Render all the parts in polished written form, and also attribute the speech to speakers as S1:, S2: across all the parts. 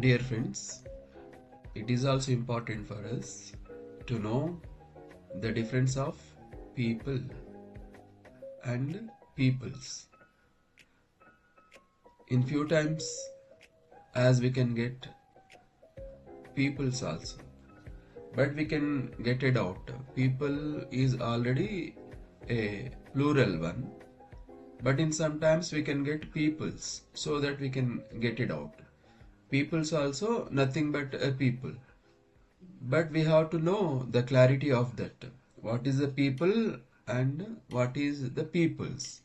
S1: Dear friends, it is also important for us to know the difference of people and peoples. In few times, as we can get peoples also, but we can get it out. People is already a plural one, but in sometimes we can get peoples so that we can get it out. Peoples also nothing but a people, but we have to know the clarity of that. What is the people and what is the peoples?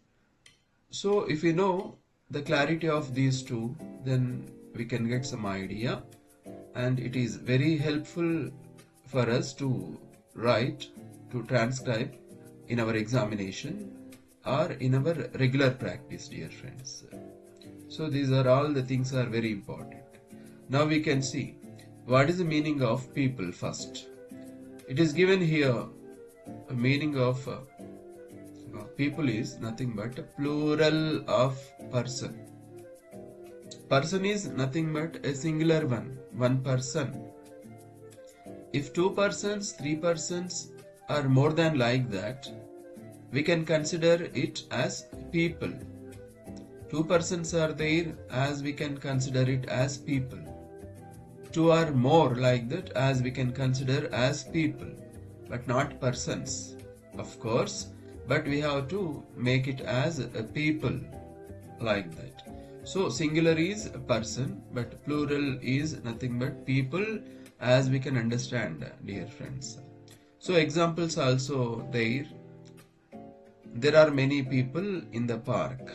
S1: So if we know the clarity of these two, then we can get some idea, and it is very helpful for us to write, to transcribe in our examination or in our regular practice, dear friends. So these are all the things are very important. Now we can see what is the meaning of people first. It is given here a meaning of people is nothing but a plural of person. Person is nothing but a singular one person. If two persons, three persons are more than like that, we can consider it as people. Two persons are there, as we can consider it as people. Two are more like that, as we can consider as people, but not persons, of course, but we have to make it as a people like that. So singular is a person, but plural is nothing but people, as we can understand, dear friends. So examples also there. There are many people in the park.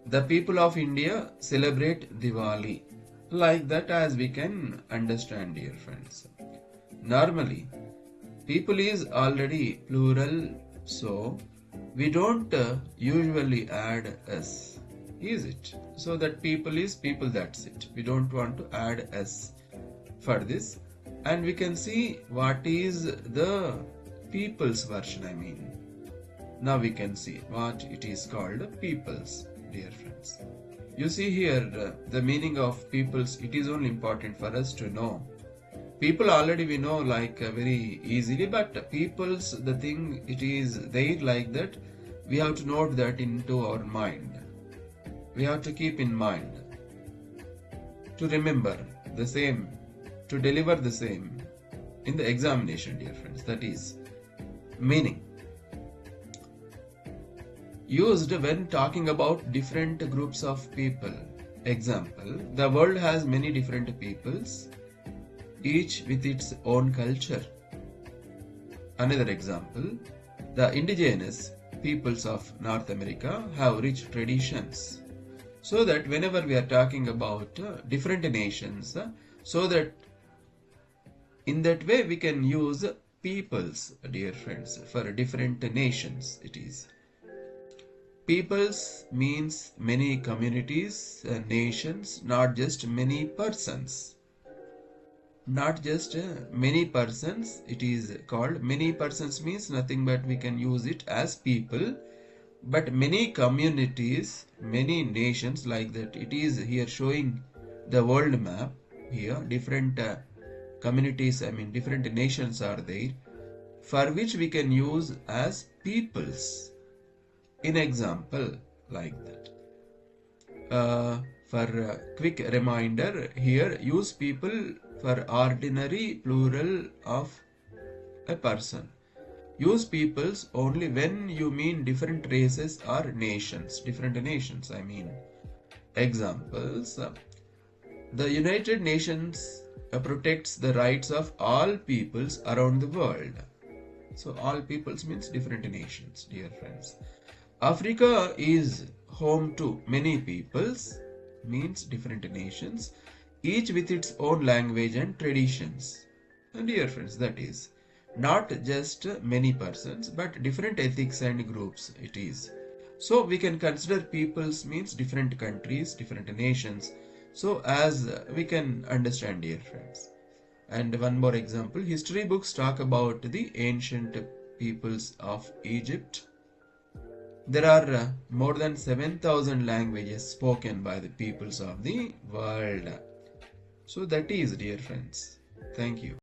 S1: The people of India celebrate Diwali. Like that, as we can understand, dear friends. Normally, people is already plural, so we don't usually add s, is it? So that people is people, that's it. We don't want to add s for this. And we can see what is the people's version, I mean. Now we can see what it is called people's, dear friends. You see here the meaning of peoples. It is only important for us to know. People already we know like very easily, but peoples, the thing it is there like that, we have to note that into our mind. We have to keep in mind to remember the same, to deliver the same in the examination, dear friends. That is meaning. Used when talking about different groups of people. Example, the world has many different peoples, each with its own culture. Another example, the indigenous peoples of North America have rich traditions. So that whenever we are talking about different nations, so that in that way we can use peoples, dear friends, for different nations it is. Peoples means many communities and nations, not just many persons. Not just many persons, it is called many persons means nothing but we can use it as people, but many communities, many nations like that. It is here showing the world map here, different communities, I mean different nations are there, for which we can use as peoples. In example like that. For quick reminder here, use people for ordinary plural of a person. Use peoples only when you mean different races or nations, different nations I mean. Examples, the United Nations protects the rights of all peoples around the world. So all peoples means different nations, dear friends. Africa is home to many peoples, means different nations, each with its own language and traditions. And dear friends, that is not just many persons, but different ethics and groups it is. So we can consider peoples means different countries, different nations. So as we can understand, dear friends. And one more example, history books talk about the ancient peoples of Egypt. There are more than 7,000 languages spoken by the peoples of the world. So that is, dear friends. Thank you.